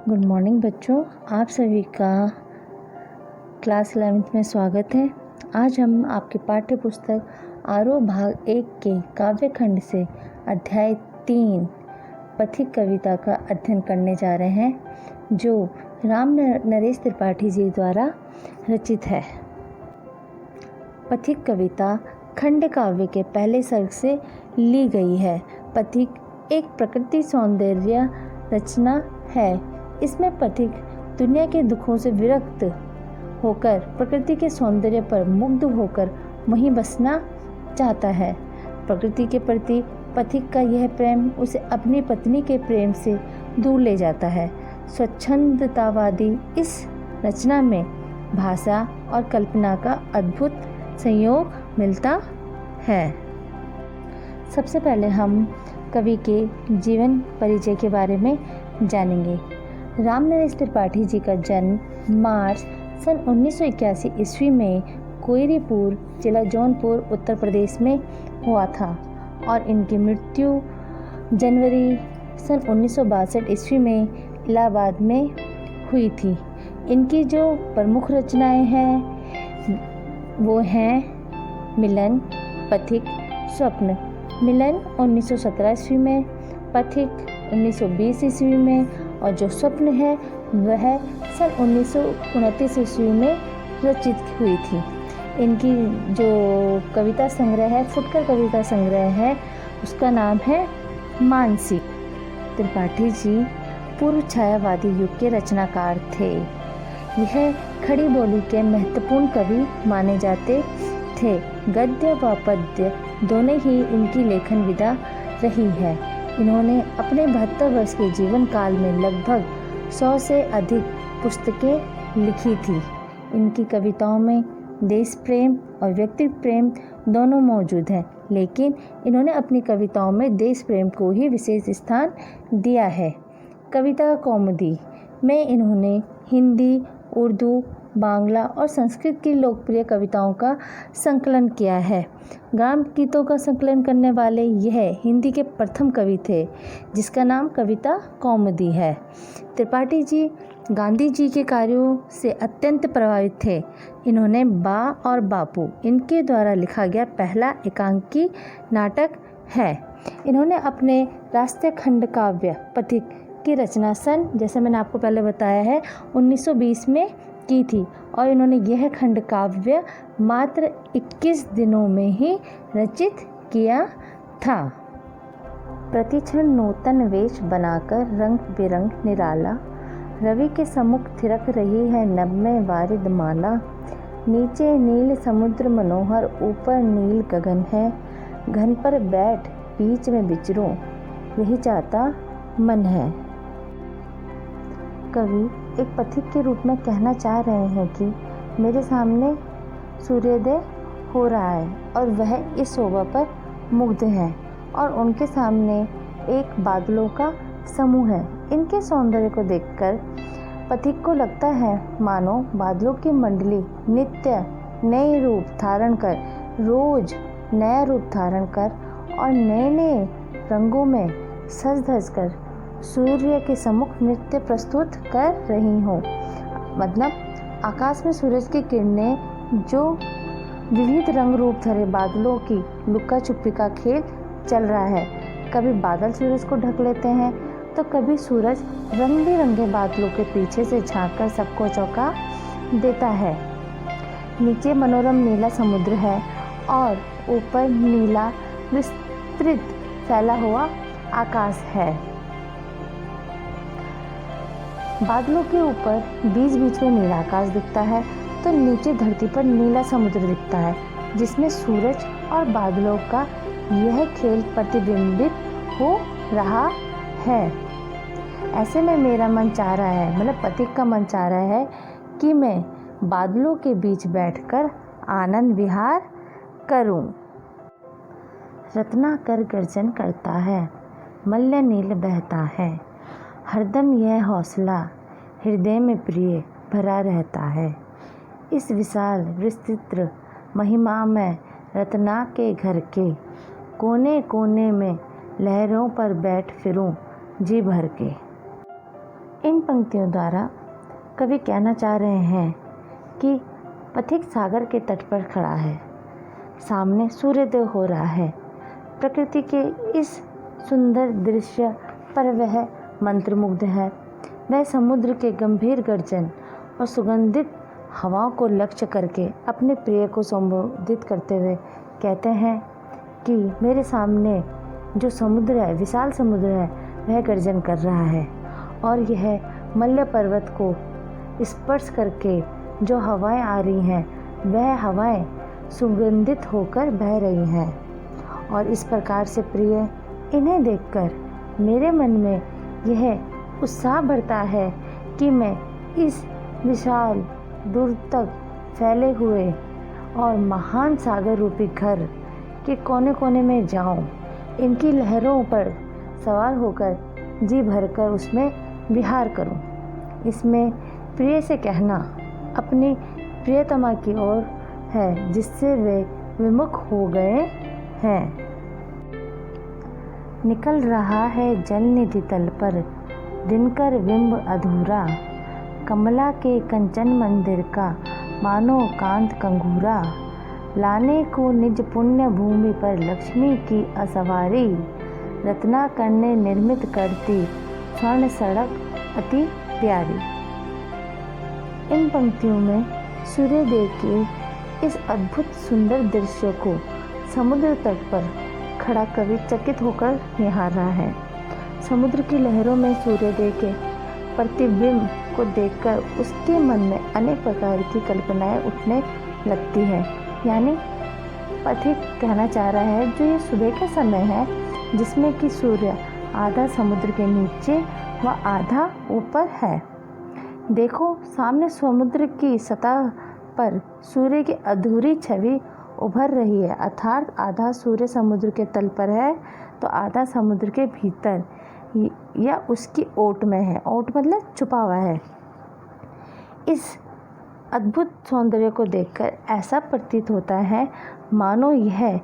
Good morning बच्चों, आप सभी का क्लास 11th में स्वागत है। आज हम आपके पाठ्य पुस्तक आरोह भाग 1 के काव्य खंड से अध्याय 3 पथिक कविता का अध्ययन करने जा रहे हैं, जो राम नरेश त्रिपाठी जी द्वारा रचित है। पथिक कविता खंड काव्य के पहले सर्ग से ली गई है। पथिक एक प्रकृति सौंदर्य रचना है। इसमें पथिक दुनिया के दुखों से विरक्त होकर प्रकृति के सौंदर्य पर मुग्ध होकर वहीं बसना चाहता है। प्रकृति के प्रति पथिक का यह प्रेम उसे अपनी पत्नी के प्रेम से दूर ले जाता है। स्वच्छंदतावादी इस रचना में भाषा और कल्पना का अद्भुत संयोग मिलता है। सबसे पहले हम कवि के जीवन परिचय के बारे में जानेंगे। राम नरेश त्रिपाठी जी का जन्म मार्च सन 1981 ईस्वी में कोयरीपुर जिला जौनपुर उत्तर प्रदेश में हुआ था और इनकी मृत्यु जनवरी सन 1962 ईस्वी में इलाहाबाद में हुई थी। इनकी जो प्रमुख रचनाएं हैं वो हैं मिलन, पथिक, स्वप्न। मिलन 1917 ईस्वी में, पथिक 1920 ईस्वी में और जो स्वप्न है वह सन 1929 ईस्वी में रचित हुई थी। इनकी जो कविता संग्रह है, फुटकर कविता संग्रह है, उसका नाम है मानसी। त्रिपाठी जी पूर्व छायावादी युग के रचनाकार थे। यह खड़ी बोली के महत्वपूर्ण कवि माने जाते थे। गद्य व पद्य दोनों ही इनकी लेखन विधा रही है। इन्होंने अपने 72 वर्ष के जीवन काल में लगभग 100 से अधिक पुस्तकें लिखी थी। इनकी कविताओं में देश प्रेम और व्यक्ति प्रेम दोनों मौजूद हैं, लेकिन इन्होंने अपनी कविताओं में देश प्रेम को ही विशेष स्थान दिया है। कविता कौमुदी में इन्होंने हिंदी, उर्दू, बांग्ला और संस्कृत की लोकप्रिय कविताओं का संकलन किया है। ग्राम गीतों का संकलन करने वाले यह हिंदी के प्रथम कवि थे, जिसका नाम कविता कौमुदी है। त्रिपाठी जी गांधी जी के कार्यों से अत्यंत प्रभावित थे। इन्होंने बा और बापू इनके द्वारा लिखा गया पहला एकांकी नाटक है। इन्होंने अपने राष्ट्रीय खंड काव्य पथिक की रचना जैसे मैंने आपको पहले बताया है 1920 में की थी और इन्होंने यह खंड काव्य मात्र 21 दिनों में ही रचित किया था। प्रतिक्षण नूतन वेश बनाकर रंग बिरंग निराला, रवि के सम्मुख थिरक रही है नभ में वारिद माला। नीचे नील समुद्र मनोहर, ऊपर नील गगन है, घन पर बैठ बीच में विचरूं, यही चाहता मन है। कवि एक पथिक के रूप में कहना चाह रहे हैं कि मेरे सामने सूर्योदय हो रहा है और वह इस शोभा पर मुग्ध हैं और उनके सामने एक बादलों का समूह है। इनके सौंदर्य को देखकर पथिक को लगता है मानो बादलों की मंडली नित्य नए रूप धारण कर, रोज नया रूप धारण कर और नए नए रंगों में सज धज कर सूर्य के सम्मुख नृत्य प्रस्तुत कर रही हूँ। मतलब आकाश में सूरज की किरणें जो विविध रंग रूप धरे बादलों की लुका छुपी का खेल चल रहा है। कभी बादल सूरज को ढक लेते हैं तो कभी सूरज रंग बिरंगे बादलों के पीछे से झांककर सबको चौंका देता है। नीचे मनोरम नीला समुद्र है और ऊपर नीला विस्तृत फैला हुआ आकाश है। बादलों के ऊपर बीच बीच में नीला आकाश दिखता है तो नीचे धरती पर नीला समुद्र दिखता है, जिसमें सूरज और बादलों का यह खेल प्रतिबिंबित हो रहा है। ऐसे में मेरा मन चाह रहा है, मतलब पथिक का मन चाह रहा है कि मैं बादलों के बीच बैठकर आनंद विहार करूं। रत्नाकर गर्जन करता है, मल्य नील बहता है, हरदम यह हौसला हृदय में प्रिय भरा रहता है। इस विशाल विस्तृत महिमा में रत्ना के घर के कोने कोने में लहरों पर बैठ फिरूं जी भर के। इन पंक्तियों द्वारा कवि कहना चाह रहे हैं कि पथिक सागर के तट पर खड़ा है, सामने सूर्योदय हो रहा है। प्रकृति के इस सुंदर दृश्य पर वह मंत्रमुग्ध है। वह समुद्र के गंभीर गर्जन और सुगंधित हवाओं को लक्ष्य करके अपने प्रिय को संबोधित करते हुए कहते हैं कि मेरे सामने जो समुद्र है, विशाल समुद्र है, वह गर्जन कर रहा है और यह मल्य पर्वत को स्पर्श करके जो हवाएं आ रही हैं, वह हवाएं सुगंधित होकर बह रही हैं। और इस प्रकार से प्रिय, इन्हें देखकर मेरे मन में यह उत्साह बढ़ता है कि मैं इस विशाल दूर तक फैले हुए और महान सागर रूपी घर के कोने कोने में जाऊं, इनकी लहरों पर सवार होकर जी भरकर उसमें विहार करूं। इसमें प्रिय से कहना अपनी प्रियतमा की ओर है, जिससे वे विमुख हो गए हैं। निकल रहा है जल निधि तल पर दिनकर बिंब अधूरा, कमला के कंचन मंदिर का मानो कांत कंगूरा, लाने को निज पुण्य भूमि पर लक्ष्मी की असवारी, रत्नाकर ने निर्मित करती स्वर्ण सड़क अति प्यारी। इन पंक्तियों में सूर्योदय के इस अद्भुत सुंदर दृश्य को समुद्र तट पर खड़ा कवि चकित होकर निहार रहा है। समुद्र की लहरों में सूर्योदय के प्रतिबिंब को देखकर उसके मन में अनेक प्रकार की कल्पनाएं उठने लगती है। यानी पथिक कहना चाह रहा है, जो ये सुबह का समय है जिसमें कि सूर्य आधा समुद्र के नीचे व आधा ऊपर है। देखो, सामने समुद्र की सतह पर सूर्य की अधूरी छवि उभर रही है, अर्थात आधा सूर्य समुद्र के तल पर है तो आधा समुद्र के भीतर या उसकी ओट में है। ओट मतलब छुपा हुआ है। इस अद्भुत सौंदर्य को देखकर ऐसा प्रतीत होता है मानो यह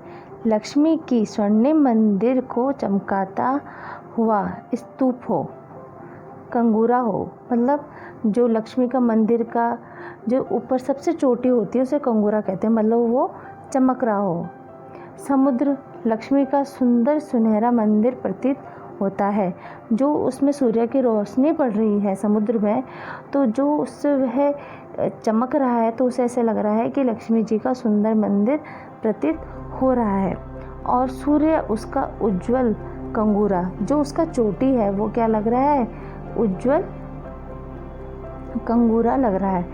लक्ष्मी की स्वर्णिम मंदिर को चमकाता हुआ स्तूप हो, कंगूरा हो। मतलब जो लक्ष्मी का मंदिर का जो ऊपर सबसे चोटी होती है उसे कंगूरा कहते हैं, मतलब वो चमक रहा हो। समुद्र लक्ष्मी का सुंदर सुनहरा मंदिर प्रतीत होता है। जो उसमें सूर्य की रोशनी पड़ रही है समुद्र में, तो जो उससे वह चमक रहा है तो उसे ऐसे लग रहा है कि लक्ष्मी जी का सुंदर मंदिर प्रतीत हो रहा है। और सूर्य उसका उज्जवल कंगूरा, जो उसका चोटी है, वो क्या लग रहा है? उज्जवल कंगूरा लग रहा है।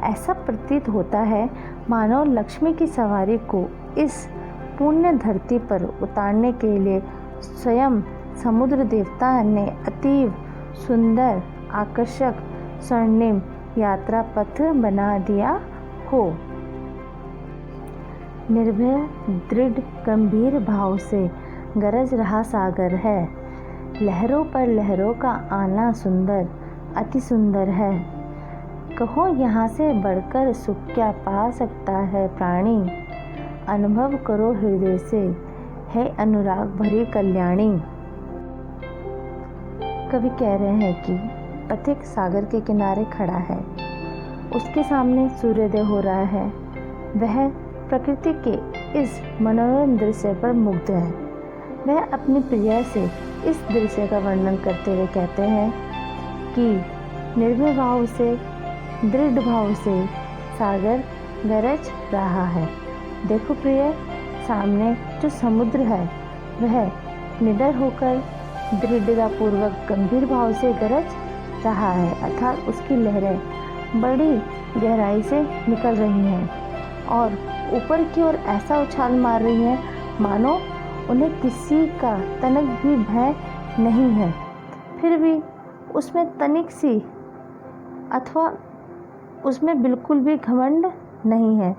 ऐसा प्रतीत होता है मानो लक्ष्मी की सवारी को इस पुण्य धरती पर उतारने के लिए स्वयं समुद्र देवता ने अतीव सुंदर, आकर्षक, स्वर्णिम यात्रा पथ बना दिया हो। निर्भय, दृढ़, गंभीर भाव से गरज रहा सागर है। लहरों पर लहरों का आना सुंदर, अति सुंदर है। कहो यहाँ से बढ़कर सुख क्या पा सकता है प्राणी। अनुभव करो हृदय से, है अनुराग भरी कल्याणी। कवि कह रहे हैं कि पथिक सागर के किनारे खड़ा है, उसके सामने सूर्योदय हो रहा है। वह प्रकृति के इस मनोरम दृश्य पर मुग्ध है। वह अपनी प्रिया से इस दृश्य का वर्णन करते हुए कहते हैं कि निर्भय भाव से, दृढ़ भाव से सागर गरज रहा है। देखो प्रिय, सामने जो समुद्र है वह निडर होकर दृढ़तापूर्वक गंभीर भाव से गरज रहा है, अर्थात उसकी लहरें बड़ी गहराई से निकल रही हैं और ऊपर की ओर ऐसा उछाल मार रही हैं मानो उन्हें किसी का तनिक भी भय नहीं है। फिर भी उसमें तनिक सी अथवा उसमें बिल्कुल भी घमंड नहीं है।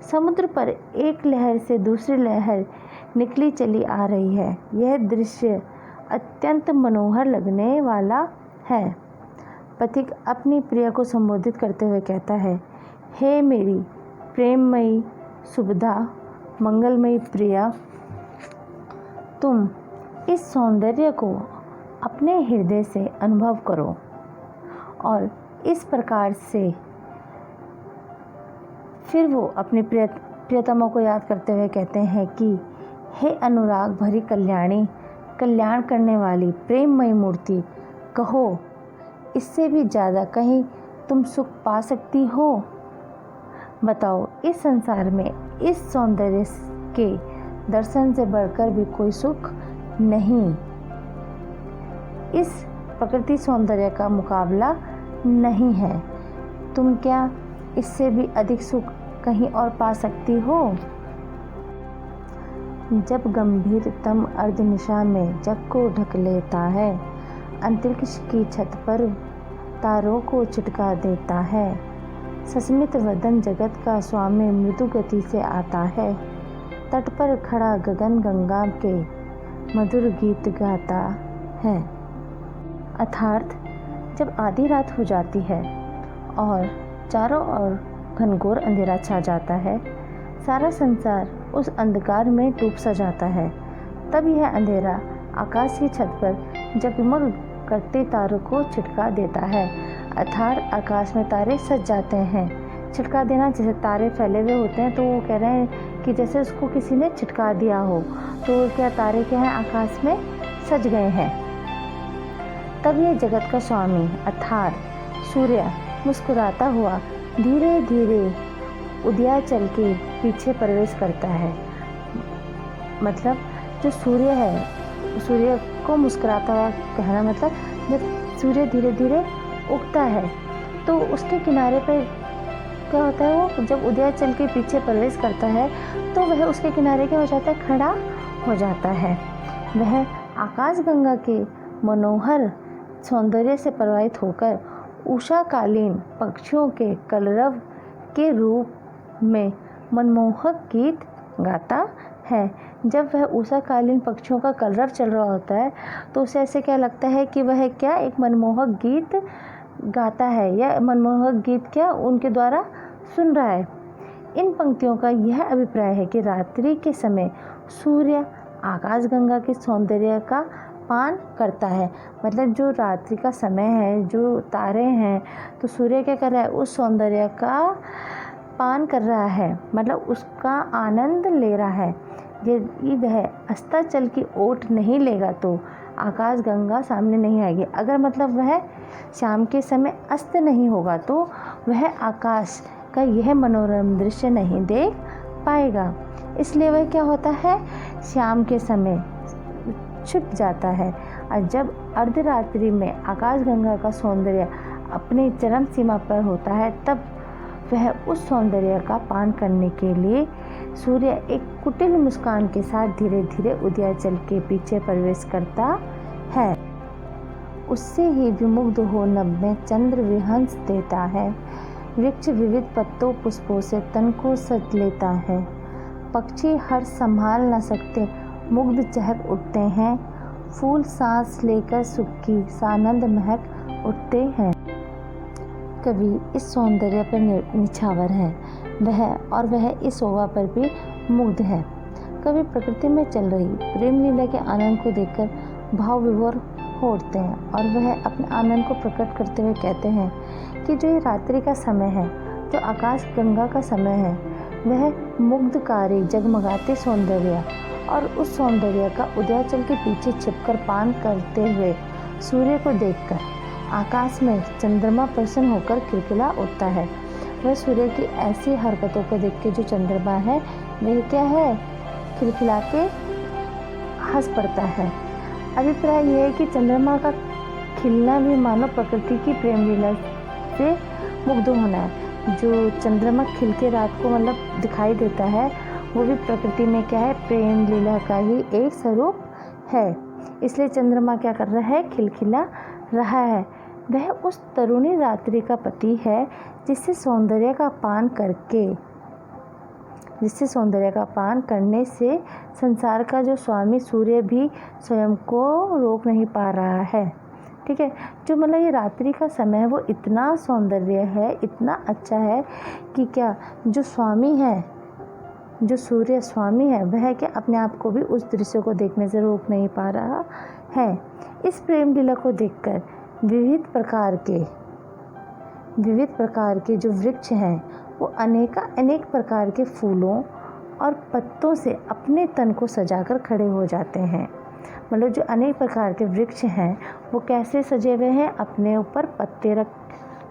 समुद्र पर एक लहर से दूसरी लहर निकली चली आ रही है। यह दृश्य अत्यंत मनोहर लगने वाला है। पथिक अपनी प्रिया को संबोधित करते हुए कहता है, हे मेरी प्रेममयी, सुविधा, मंगलमयी प्रिया, तुम इस सौंदर्य को अपने हृदय से अनुभव करो। और इस प्रकार से फिर वो अपनी प्रियतमा को याद करते हुए कहते हैं कि हे अनुराग भरी कल्याणी, कल्याण करने वाली प्रेममयी मूर्ति, कहो इससे भी ज़्यादा कहीं तुम सुख पा सकती हो? बताओ, इस संसार में इस सौंदर्य के दर्शन से बढ़कर भी कोई सुख नहीं। इस प्रकृति सौंदर्य का मुकाबला नहीं है। तुम क्या इससे भी अधिक सुख कहीं और पा सकती हो? जब गंभीरतम अर्धनिशा में जग को ढक लेता है, अंतरिक्ष की छत पर तारों को चिटका देता है, सस्मित वदन जगत का स्वामी मृदु गति से आता है, तट पर खड़ा गगन गंगा के मधुर गीत गाता है। अर्थात जब आधी रात हो जाती है और चारों ओर घनघोर अंधेरा छा जाता है, सारा संसार उस अंधकार में डूब सा जाता है, तब यह अंधेरा आकाश की छत पर जगमग करते तारों को छिटका देता है। अर्थात आकाश में तारे सज जाते हैं। छिटका देना, जैसे तारे फैले हुए होते हैं तो वो कह रहे हैं कि जैसे उसको किसी ने छिटका दिया हो, तो क्या तारे क्या हैं, आकाश में सज गए हैं। तब यह जगत का स्वामी अर्थात सूर्य मुस्कुराता हुआ धीरे धीरे उदयाचल के पीछे प्रवेश करता है। मतलब जो सूर्य है, सूर्य को मुस्कुराता हुआ कहना मतलब जब सूर्य धीरे धीरे उगता है तो उसके किनारे पर क्या होता है, वो जब उदयाचल के पीछे प्रवेश करता है तो वह उसके किनारे क्या हो जाता है, खड़ा हो जाता है। वह आकाशगंगा के मनोहर सौंदर्य से प्रभावित होकर उषाकालीन पक्षियों के कलरव के रूप में मनमोहक गीत गाता है। जब वह उषाकालीन पक्षियों का कलरव चल रहा होता है तो उसे ऐसे क्या लगता है कि वह क्या एक मनमोहक गीत गाता है, या मनमोहक गीत क्या उनके द्वारा सुन रहा है। इन पंक्तियों का यह अभिप्राय है कि रात्रि के समय सूर्य आकाशगंगा के सौंदर्य का पान करता है। मतलब जो रात्रि का समय है, जो तारे हैं, तो सूर्य क्या कर रहा है, उस सौंदर्य का पान कर रहा है, मतलब उसका आनंद ले रहा है। यदि वह अस्ताचल की ओट नहीं लेगा तो आकाशगंगा सामने नहीं आएगी। अगर मतलब वह शाम के समय अस्त नहीं होगा तो वह आकाश का यह मनोरम दृश्य नहीं देख पाएगा। इसलिए वह क्या होता है, शाम के समय छुप जाता है। और जब अर्धरात्रि में आकाशगंगा का सौंदर्य अपनी चरम सीमा पर होता है, तब वह उस सौंदर्य का पान करने के लिए सूर्य एक कुटिल मुस्कान के साथ धीरे धीरे उदयाचल के पीछे प्रवेश करता है। उससे ही विमुग्ध हो नभ में चंद्र विहंस देता है। वृक्ष विविध पत्तों पुष्पों से तन को सज लेता है। पक्षी हर्ष संभाल न सकते मुग्ध चहक उठते हैं। फूल सांस लेकर सुख की सानंद महक उठते हैं। कवि इस सौंदर्य पर निछावर है वह इस शोभा पर भी मुग्ध है। कवि प्रकृति में चल रही प्रेम लीला के आनंद को देखकर भाव विभोर हो उठते हैं और वह अपने आनंद को प्रकट करते हुए कहते हैं कि जो ये रात्रि का समय है, जो आकाश गंगा का समय है, वह मुग्धकारी जगमगाते सौंदर्य और उस सौंदर्य का उदयाचल के पीछे छिपकर पान करते हुए सूर्य को देखकर आकाश में चंद्रमा प्रसन्न होकर खिलखिला उठता है। वह सूर्य की ऐसी हरकतों को देख के जो चंद्रमा है वह क्या है, खिलखिला के हंस पड़ता है। अभिप्राय यह है कि चंद्रमा का खिलना भी मानव प्रकृति की प्रेम लीला से मुग्ध होना है। जो चंद्रमा खिल के रात को मतलब दिखाई देता है, वो भी प्रकृति में क्या है, प्रेम लीला का ही एक स्वरूप है। इसलिए चंद्रमा क्या कर रहा है, खिलखिला रहा है। वह उस तरुणी रात्रि का पति है जिससे सौंदर्य का पान करने से संसार का जो स्वामी सूर्य भी स्वयं को रोक नहीं पा रहा है। ठीक है, जो मतलब ये रात्रि का समय है वो इतना सौंदर्य है, इतना अच्छा है कि क्या जो स्वामी है, जो सूर्य स्वामी है, वह क्या अपने आप को भी उस दृश्य को देखने से रोक नहीं पा रहा है। इस प्रेम लीला को देखकर विविध प्रकार के विविध प्रकार के जो वृक्ष हैं वो अनेक प्रकार के फूलों और पत्तों से अपने तन को सजाकर खड़े हो जाते हैं। मतलब जो अनेक प्रकार के वृक्ष हैं वो कैसे सजे हुए हैं, अपने ऊपर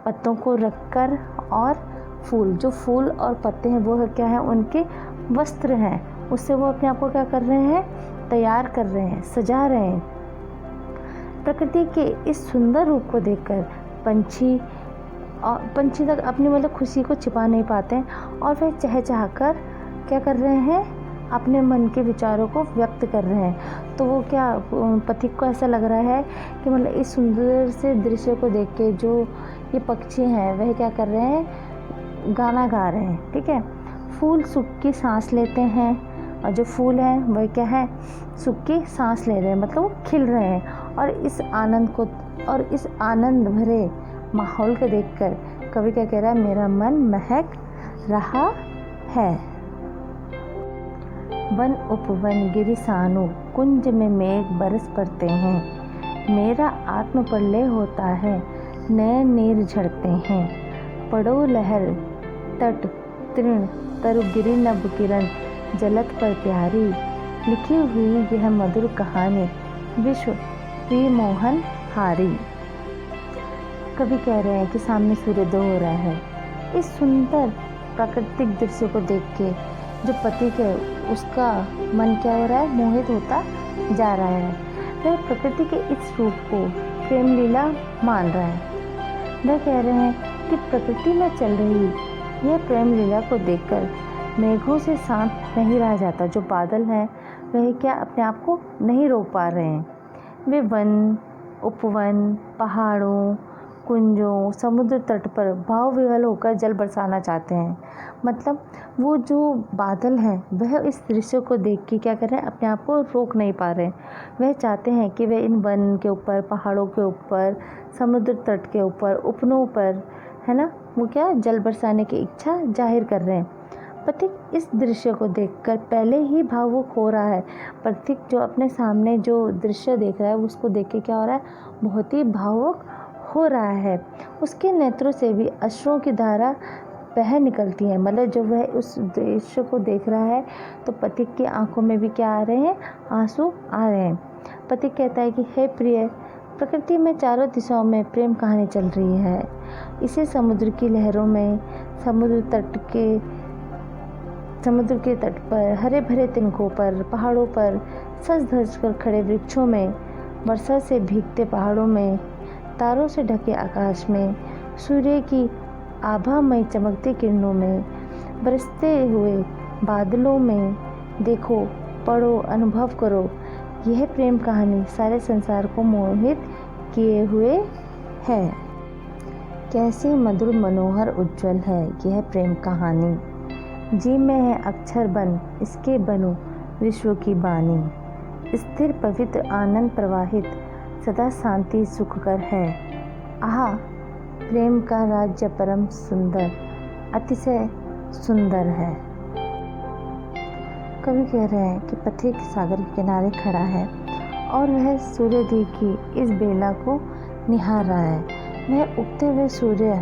पत्तों को रखकर, और जो फूल और पत्ते हैं वो क्या है, उनके वस्त्र हैं, उससे वो अपने आप को क्या कर रहे हैं, तैयार कर रहे हैं, सजा रहे हैं। प्रकृति के इस सुंदर रूप को देखकर पंछी तक अपनी मतलब खुशी को छिपा नहीं पाते हैं और वह चहचहाकर क्या कर रहे हैं, अपने मन के विचारों को व्यक्त कर रहे हैं। तो वो क्या, पथिक को ऐसा लग रहा है कि मतलब इस सुंदर से दृश्य को देख के जो ये पक्षी हैं वह क्या कर रहे हैं, गाना गा रहे हैं। ठीक है, फूल सुख की सांस लेते हैं, और जो फूल हैं वह क्या है, सुख की सांस ले रहे हैं, मतलब वो खिल रहे हैं। और इस आनंद भरे माहौल को देखकर कवि क्या कह रहा है, मेरा मन महक रहा है। वन उपवन गिरिसानु कुंज में मेघ बरस पड़ते हैं, मेरा आत्म प्रलय होता है, नए नीर झड़ते हैं। पड़ो लहर तट तृण तरु गिरि नभ किरण जलत पर प्यारी, लिखी हुई यह मधुर कहानी विश्व प्रिय मोहन हारी। कवि कह रहे हैं कि सामने सूर्योदय हो रहा है। इस सुंदर प्राकृतिक दृश्य को देख के जो पथिक है उसका मन क्या हो रहा है, मोहित होता जा रहा है। वह प्रकृति के इस रूप को प्रेम लीला मान रहा है। वह कह रहे हैं कि प्रकृति में चल रही यह प्रेम लीला को देखकर मेघों से शांत नहीं रहा जाता। जो बादल हैं वह क्या अपने आप को नहीं रोक पा रहे हैं। वे वन उपवन पहाड़ों कुंजों समुद्र तट पर भाव विह्वल होकर जल बरसाना चाहते हैं। मतलब वो जो बादल हैं वह इस दृश्य को देख के क्या कर रहे हैं, अपने आप को रोक नहीं पा रहे हैं। वह चाहते हैं कि वे इन वन के ऊपर, पहाड़ों के ऊपर, समुद्र तट के ऊपर, उपनों पर, है ना, वो क्या जल बरसाने की इच्छा जाहिर कर रहे हैं। पथिक इस दृश्य को देखकर पहले ही भावुक हो रहा है। पथिक जो अपने सामने जो दृश्य देख रहा है उसको देख के क्या हो रहा है, बहुत ही भावुक हो रहा है। उसके नेत्रों से भी अश्रुओं की धारा बह निकलती है। मतलब जब वह उस दृश्य को देख रहा है तो पथिक की आंखों में भी क्या आ रहे हैं, आंसू आ रहे हैं। पथिक कहता है कि हे प्रिय, प्रकृति में चारों दिशाओं में प्रेम कहानी चल रही है। इसे समुद्र की लहरों में, समुद्र के तट पर, हरे भरे तिनकों पर, पहाड़ों पर, सज धज कर खड़े वृक्षों में, वर्षा से भीगते पहाड़ों में, तारों से ढके आकाश में, सूर्य की आभामय चमकती किरणों में, बरसते हुए बादलों में, देखो, पढ़ो, अनुभव करो, यह प्रेम कहानी सारे संसार को मोहित किए हुए है। कैसी मधुर मनोहर उज्जवल है यह प्रेम कहानी, जी में है अक्षर बन इसके बनूं विश्व की बानी। स्थिर पवित्र आनंद प्रवाहित सदा शांति सुखकर है। आहा, प्रेम का राज्य परम सुंदर, अतिशय सुंदर है। कवि कह रहे हैं कि पथिक सागर के किनारे खड़ा है और वह सूर्योदय की इस बेला को निहार रहा है। वह उगते हुए सूर्य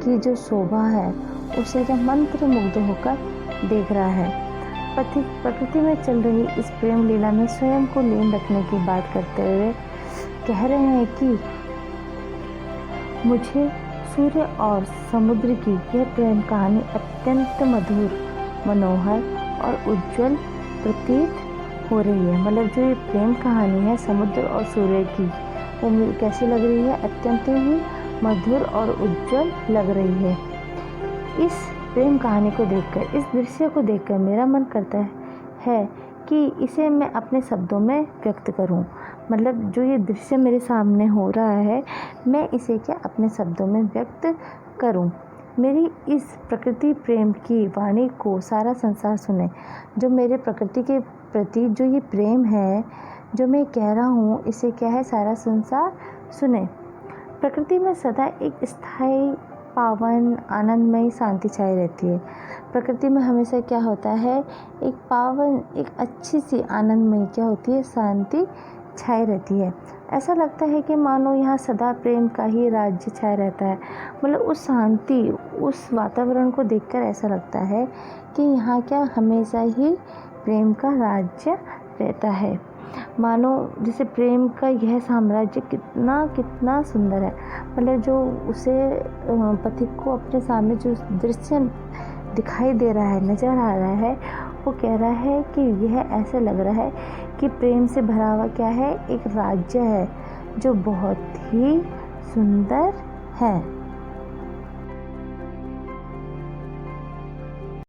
की जो शोभा है उसे जब मंत्र मुग्ध होकर देख रहा है। पथिक प्रकृति में चल रही इस प्रेम लीला में स्वयं को लीन रखने की बात करते हुए कह रहे हैं कि मुझे सूर्य और समुद्र की यह प्रेम कहानी अत्यंत मधुर, मनोहर और उज्जवल प्रतीत हो रही है। मतलब जो ये प्रेम कहानी है समुद्र और सूर्य की, वो कैसी लग रही है, अत्यंत ही मधुर और उज्जवल लग रही है। इस प्रेम कहानी को देखकर, इस दृश्य को देखकर मेरा मन करता है कि इसे मैं अपने शब्दों में व्यक्त करूं। मतलब जो ये दृश्य मेरे सामने हो रहा है मैं इसे क्या अपने शब्दों में व्यक्त करूं। मेरी इस प्रकृति प्रेम की वाणी को सारा संसार सुने। जो मेरे प्रकृति के प्रति जो ये प्रेम है जो मैं कह रहा हूँ, इसे क्या है, सारा संसार सुने। प्रकृति में सदा एक स्थायी पावन आनंदमय शांति छाई रहती है। प्रकृति में हमेशा क्या होता है, एक पावन, एक अच्छी सी आनंदमय क्या होती है, शांति छाई रहती है। ऐसा लगता है कि मानो यहाँ सदा प्रेम का ही राज्य छाया रहता है। मतलब उस शांति, उस वातावरण को देखकर ऐसा लगता है कि यहाँ क्या हमेशा ही प्रेम का राज्य रहता है। मानो जैसे प्रेम का यह साम्राज्य कितना कितना सुंदर है। मतलब जो उसे पथिक को अपने सामने जो दृश्य दिखाई दे रहा है, नज़र आ रहा है, वो कह रहा है कि यह ऐसे लग रहा है कि प्रेम से भरा हुआ क्या है, एक राज्य है जो बहुत ही सुंदर है।